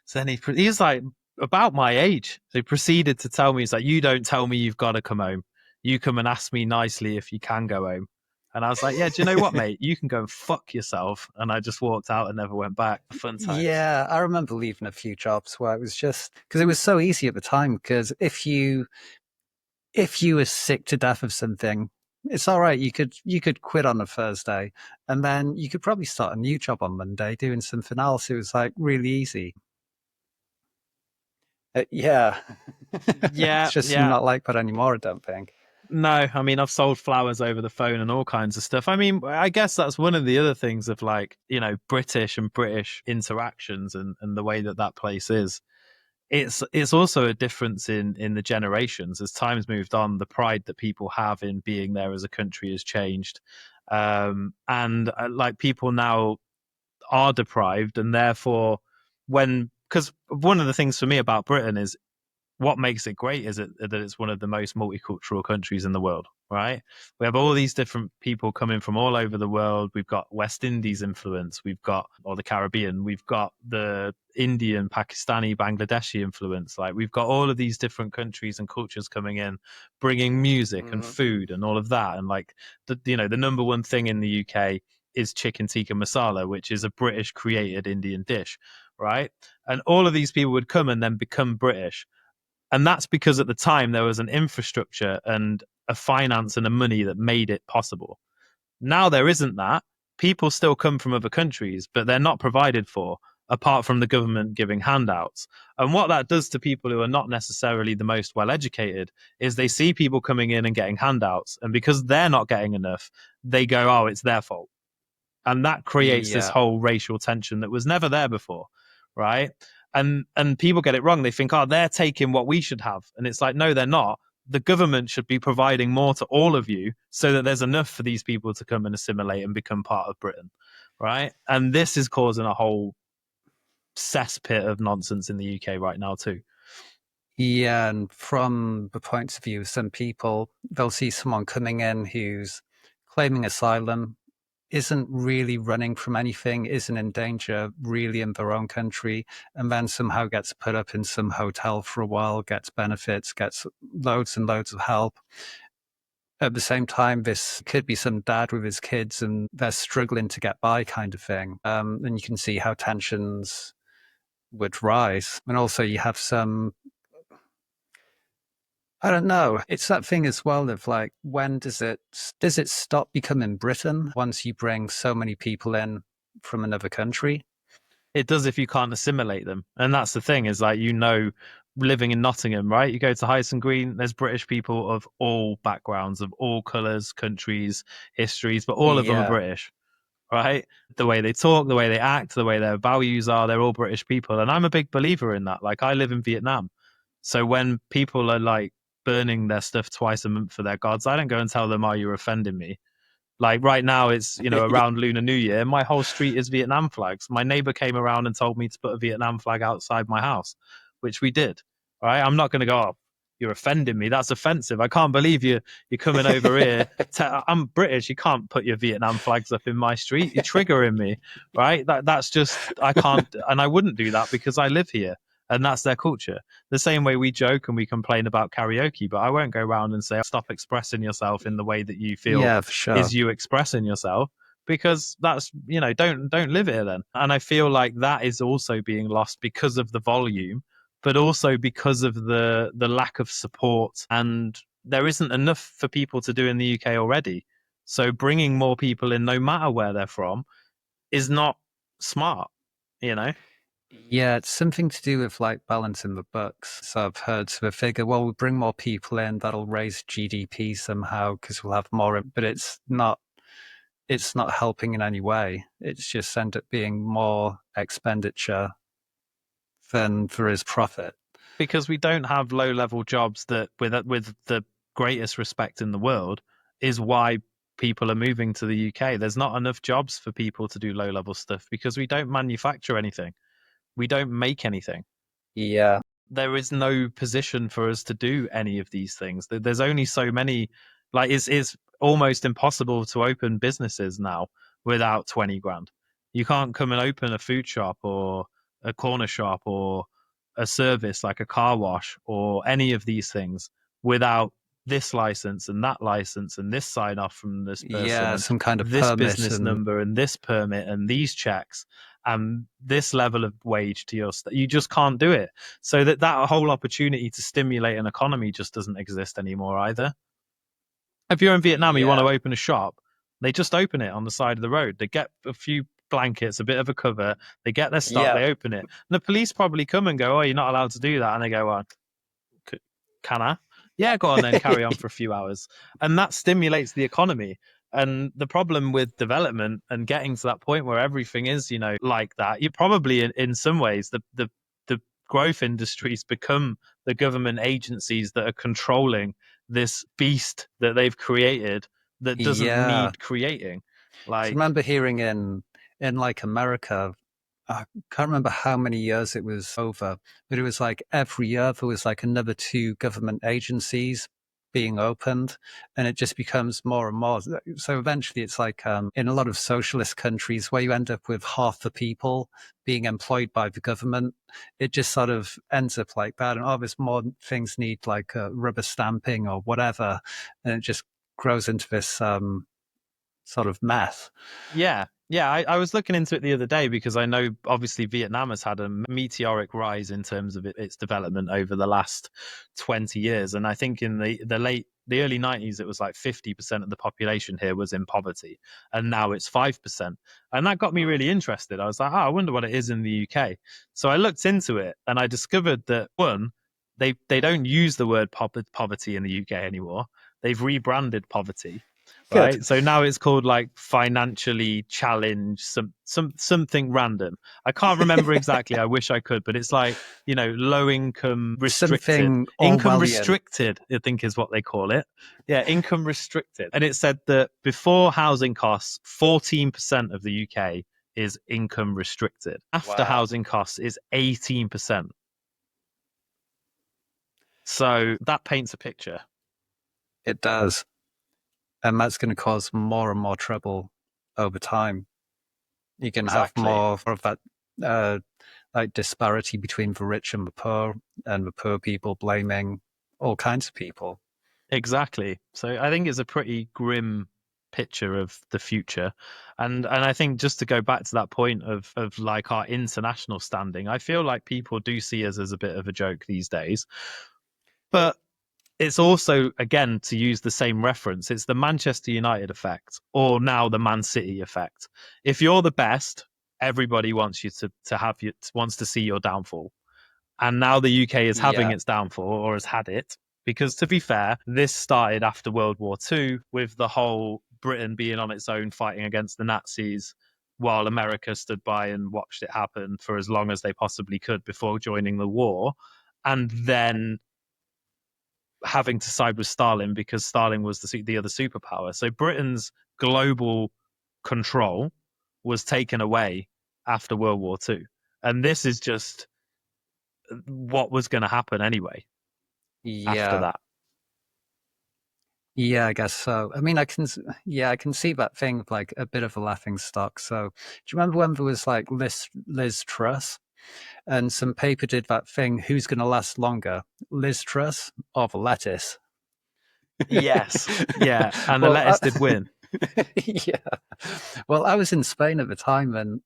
So then he's like about my age. So he proceeded to tell me, he's like, you don't tell me you've got to come home. You come and ask me nicely if you can go home. And I was like, yeah, do you know what, mate? You can go and fuck yourself. And I just walked out and never went back. Fun times. Yeah, I remember leaving a few jobs where it was just because it was so easy at the time. Because if you were sick to death of something, it's all right. You could quit on a Thursday, and then you could probably start a new job on Monday doing something else. It was like really easy. Yeah, it's Yeah, just yeah. not like that anymore. I don't think. No, I mean, I've sold flowers over the phone and all kinds of stuff. I mean, I guess that's one of the other things of like, British and British interactions and the way that that place is. It's also a difference in the generations as time's moved on. The pride that people have in being there as a country has changed, and like people now are deprived, and therefore, because one of the things for me about Britain is what makes it great is that it's one of the most multicultural countries in the world, right? We have all these different people coming from all over the world. We've got West Indies influence, or the Caribbean, we've got the Indian, Pakistani, Bangladeshi influence. Like we've got all of these different countries and cultures coming in, bringing music and Mhm. food and all of that. And like the number one thing in the UK is chicken tikka masala, which is a British created Indian dish, right? And all of these people would come and then become British, and that's because at the time there was an infrastructure and a finance and a money that made it possible. Now there isn't that. People still come from other countries, but they're not provided for apart from the government giving handouts. And what that does to people who are not necessarily the most well educated is they see people coming in and getting handouts. And because they're not getting enough, they go, oh, it's their fault. And that creates this Yeah, whole racial tension that was never there before, right? And people get it wrong. They think, oh, they're taking what we should have, and it's like, no, they're not. The government should be providing more to all of you so that there's enough for these people to come and assimilate and become part of Britain. right? And this is causing a whole cesspit of nonsense in the UK right now too. Yeah, and from the point of view of some people, they'll see someone coming in who's claiming asylum, isn't really running from anything, isn't in danger really in their own country, and then somehow gets put up in some hotel for a while, gets benefits, gets loads and loads of help. At the same time, this could be some dad with his kids and they're struggling to get by kind of thing. And you can see how tensions would rise. And also you have some, I don't know. It's that thing as well of like, when does it stop becoming Britain once you bring so many people in from another country? It does if you can't assimilate them. And that's the thing is like, living in Nottingham, right? You go to Hyson Green, there's British people of all backgrounds, of all colours, countries, histories, but all of them are Yeah. British, right? The way they talk, the way they act, the way their values are, they're all British people. And I'm a big believer in that. Like, I live in Vietnam. So when people are like burning their stuff twice a month for their gods, I don't go and tell them, "Oh, you're offending me." Like right now, it's around Lunar New Year. My whole street is Vietnam flags. My neighbor came around and told me to put a Vietnam flag outside my house, which we did. Right? I'm not going to go. Oh, you're offending me. That's offensive. I can't believe you're coming over here. I'm British. You can't put your Vietnam flags up in my street. You're triggering me. Right? That's just I can't, and I wouldn't do that because I live here. And that's their culture. The same way we joke and we complain about karaoke, but I won't go around and say, stop expressing yourself in the way that you feel Yeah, for sure. is you expressing yourself, because that's don't live here then. And I feel like that is also being lost because of the volume, but also because of the lack of support, and there isn't enough for people to do in the UK already. So bringing more people in, no matter where they're from, is not smart, you know. Yeah, it's something to do with like balancing the books. So I've heard the figure, well, we'll bring more people in, that'll raise GDP somehow because we'll have more, but it's not helping in any way. It's just end up being more expenditure than there is profit. Because we don't have low level jobs, that with the greatest respect in the world, is why people are moving to the UK. There's not enough jobs for people to do low level stuff because we don't manufacture anything. We don't make anything. Yeah. There is no position for us to do any of these things. There's only so many. Like it's almost impossible to open businesses now without 20 grand. You can't come and open a food shop or a corner shop or a service like a car wash or any of these things without this license and this sign off from this person Yeah, and some kind of this permit business and number and this permit and these checks and this level of wage to your you just can't do it. So that whole opportunity to stimulate an economy just doesn't exist anymore either. If you're in Vietnam and you want to yeah. open a shop, they just open it on the side of the road. They get a few blankets, a bit of a cover, they get their stock, Yeah. they open it. And the police probably come and go, "Oh, you're not allowed to do that." And they go, "Well, can I?" "Yeah, go on then, carry on for a few hours." And that stimulates the economy. And the problem with development and getting to that point where everything is, like that, you probably in some ways the growth industries become the government agencies that are controlling this beast that they've created that doesn't Yeah. need creating. So I Like, remember hearing in like America, I can't remember how many years it was over, but it was like every year there was like another two government agencies being opened, and it just becomes more and more. So eventually, it's like in a lot of socialist countries where you end up with half the people being employed by the government. It just sort of ends up like that, and oh, there's more things need like rubber stamping or whatever, and it just grows into this sort of mess. yeah, yeah. I was looking into it the other day because I know obviously Vietnam has had a meteoric rise in terms of its development over the last 20 years. And I think in the early 90s, it was like 50% of the population here was in poverty. And now it's 5%. And that got me really interested. I was like, oh, I wonder what it is in the UK. So I looked into it and I discovered that one, they don't use the word poverty in the UK anymore. They've rebranded poverty. Good. right? So now it's called like financially challenged, something random. I can't remember exactly. I wish I could, but it's like, low income restricted. Something Income Orwellian. restricted, I think is what they call it. Yeah, income restricted. And it said that before housing costs, 14% of the UK is income restricted. After Wow. housing costs is 18%. So that paints a picture. It does. And that's going to cause more and more trouble over time. You're going to have Exactly. more of that uh, like disparity between the rich and the poor people blaming all kinds of people. Exactly. So I think it's a pretty grim picture of the future. And I think just to go back to that point of like our international standing, I feel like people do see us as a bit of a joke these days. But it's also, again, to use the same reference, it's the Manchester United effect, or now the Man City effect. If you're the best, everybody wants you to have you wants to see your downfall. And now the UK is having Yeah. its downfall, or has had it. Because to be fair, this started after World War II with the whole Britain being on its own fighting against the Nazis, while America stood by and watched it happen for as long as they possibly could before joining the war. And then having to side with Stalin because Stalin was the other superpower. So Britain's global control was taken away after World War II. And this is just what was going to happen anyway after Yeah. that. Yeah, I guess so. I mean, I can see that thing of like a bit of a laughing stock. So, do you remember when there was like Liz Truss and some paper did that thing? Who's going to last longer, Liz Truss or the lettuce? Yes. Yeah. And the Well, lettuce did win. yeah. Well, I was in Spain at the time, and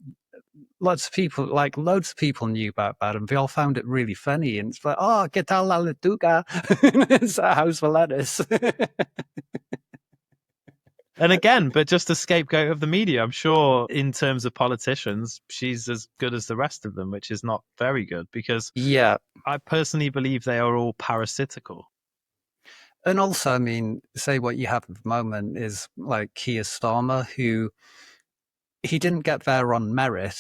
loads of people knew about that, and they all found it really funny. And it's like, oh, ¿qué tal la lechuga? It's how's the lettuce? And again, but just a scapegoat of the media. I'm sure in terms of politicians, she's as good as the rest of them, which is not very good because Yeah. I personally believe they are all parasitical. And also, I mean, say what you have at the moment is like Keir Starmer, who he didn't get there on merit.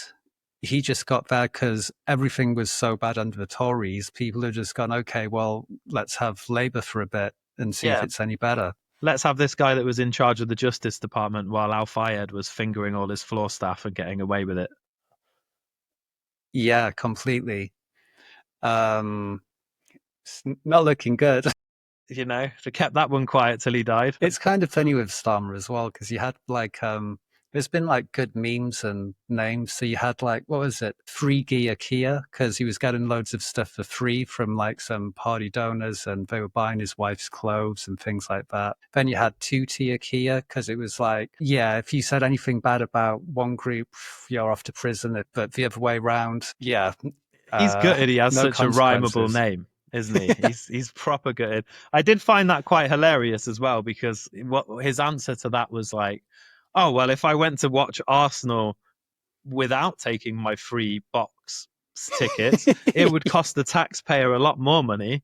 He just got there because everything was so bad under the Tories. People had just gone, okay, well, let's have Labour for a bit and see if Yeah. it's any better. Let's have this guy that was in charge of the Justice Department while Al Fayed was fingering all his floor staff and getting away with it. Yeah, completely. Um, it's not looking good. They kept that one quiet till he died. It's kind of funny with Starmer as well because you had like there's been like good memes and names. So you had like what was it, free gear Kia because he was getting loads of stuff for free from like some party donors and they were buying his wife's clothes and things like that. Then you had two-tier Kia because it was like, yeah, if you said anything bad about one group, you're off to prison. But the other way around, yeah, He's gutted he has no such a rhymable consequences. name, isn't he? He's proper gutted. I did find that quite hilarious as well because what his answer to that was like, oh well, if I went to watch Arsenal without taking my free box tickets, it would cost the taxpayer a lot more money.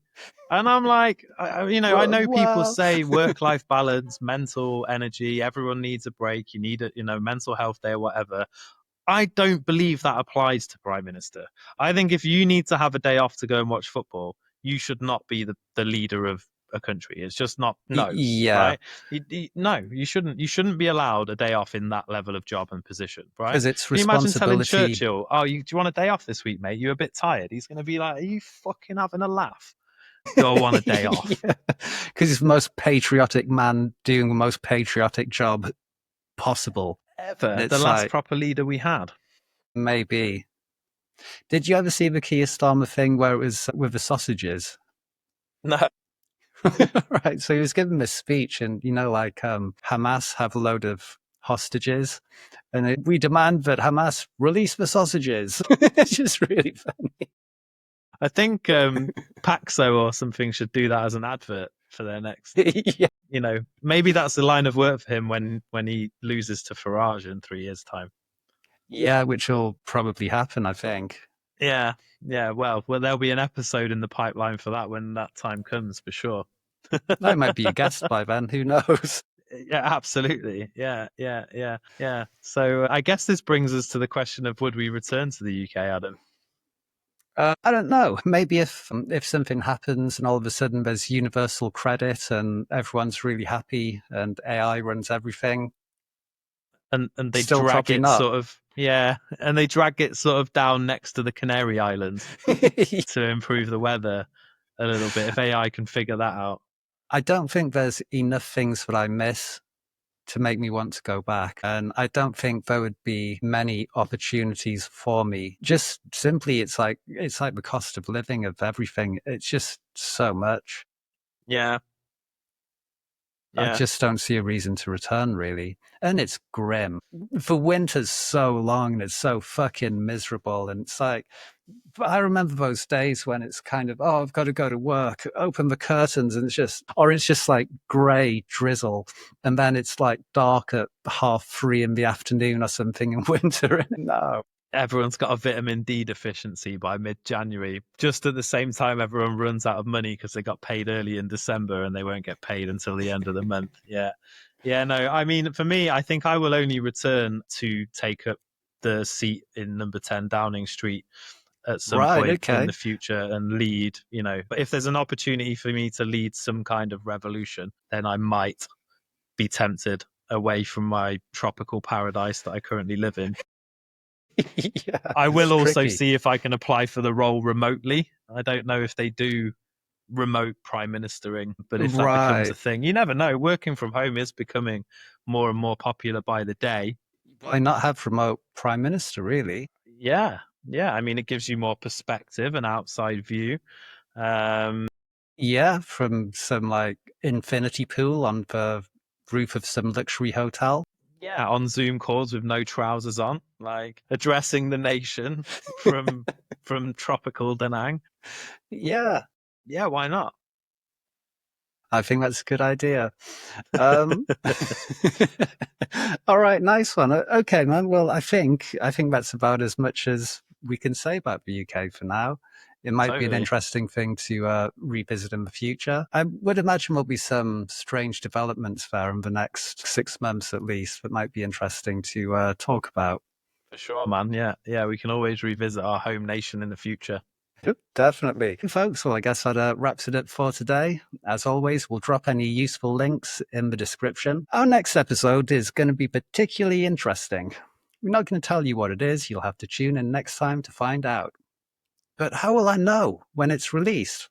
And I'm like, I know people Wow. say work-life balance, mental energy, everyone needs a break. You need a, mental health day or whatever. I don't believe that applies to Prime Minister. I think if you need to have a day off to go and watch football, you should not be the leader of a country. It's just not, no, Yeah, right? No, you shouldn't. You shouldn't be allowed a day off in that level of job and position, right? because it's Can you imagine telling responsibility. Churchill, "Oh, do you want a day off this week, mate? You're a bit tired." He's going to be like, "Are you fucking having a laugh? Go on a day off." Yeah, because he's the most patriotic man doing the most patriotic job possible. And Ever the it's last like, proper leader we had. maybe. Did you ever see the Keir Starmer thing where it was with the sausages? No. Right. So he was giving this speech, and like Hamas have a load of hostages, and we demand that Hamas release the sausages. It's just really funny. I think Paxo or something should do that as an advert for their next. Yeah. Maybe that's the line of work for him when he loses to Farage in 3 years' time. Yeah, which will probably happen, I think. Yeah, yeah. Well, there'll be an episode in the pipeline for that when that time comes for sure. I might be a guest by then. Who knows? Yeah, absolutely. Yeah, yeah, yeah, yeah. So I guess this brings us to the question of would we return to the UK, Adam? I don't know. Maybe if something happens and all of a sudden there's universal credit and everyone's really happy and AI runs everything, And they still drag probably it not. sort of, yeah, and they drag it sort of down next to the Canary Islands to improve the weather a little bit if AI can figure that out. I don't think there's enough things that I miss to make me want to go back. And I don't think there would be many opportunities for me. Just simply, it's like the cost of living of everything. It's just so much. Yeah, I yeah. just don't see a reason to return, really. And it's grim. The winter's so long and it's so fucking miserable. And it's like, but I remember those days when it's kind of, oh, I've got to go to work, open the curtains, and it's just like grey drizzle. And then it's like dark at 3:30 in the afternoon or something in winter. No. Everyone's got a vitamin D deficiency by mid-January. Just at the same time, everyone runs out of money because they got paid early in December and they won't get paid until the end of the month. Yeah. Yeah, no, I mean, for me, I think I will only return to take up the seat in number 10 Downing Street at some Right. point in the Okay. future and lead, but if there's an opportunity for me to lead some kind of revolution, then I might be tempted away from my tropical paradise that I currently live in. Yeah. I will It's also tricky. see if I can apply for the role remotely. I don't know if they do remote prime ministering, but if that becomes a Right. thing, you never know. Working from home is becoming more and more popular by the day. Why not have remote prime minister, really? Yeah. Yeah. I mean, it gives you more perspective and outside view. Um, Yeah, from some like infinity pool on the roof of some luxury hotel. yeah, on Zoom calls with no trousers on, like addressing the nation from tropical Da Nang. Yeah, Yeah, why not? I think that's a good idea. Um, all right, nice one. Okay, man. Well, I think that's about as much as we can say about the UK for now. It might be an Totally. interesting thing to revisit in the future. I would imagine there'll be some strange developments there in the next 6 months at least that might be interesting to talk about. For sure, man. Yeah, yeah. We can always revisit our home nation in the future. Yep, definitely. Folks, well, I guess that wraps it up for today. As always, we'll drop any useful links in the description. Our next episode is going to be particularly interesting. We're not going to tell you what it is. You'll have to tune in next time to find out. But how will I know when it's released?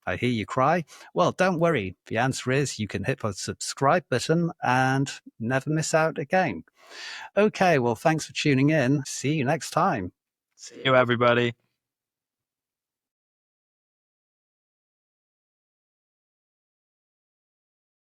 I hear you cry. Well, don't worry. The answer is you can hit the subscribe button and never miss out again. Okay, well, thanks for tuning in. See you next time. See you, everybody.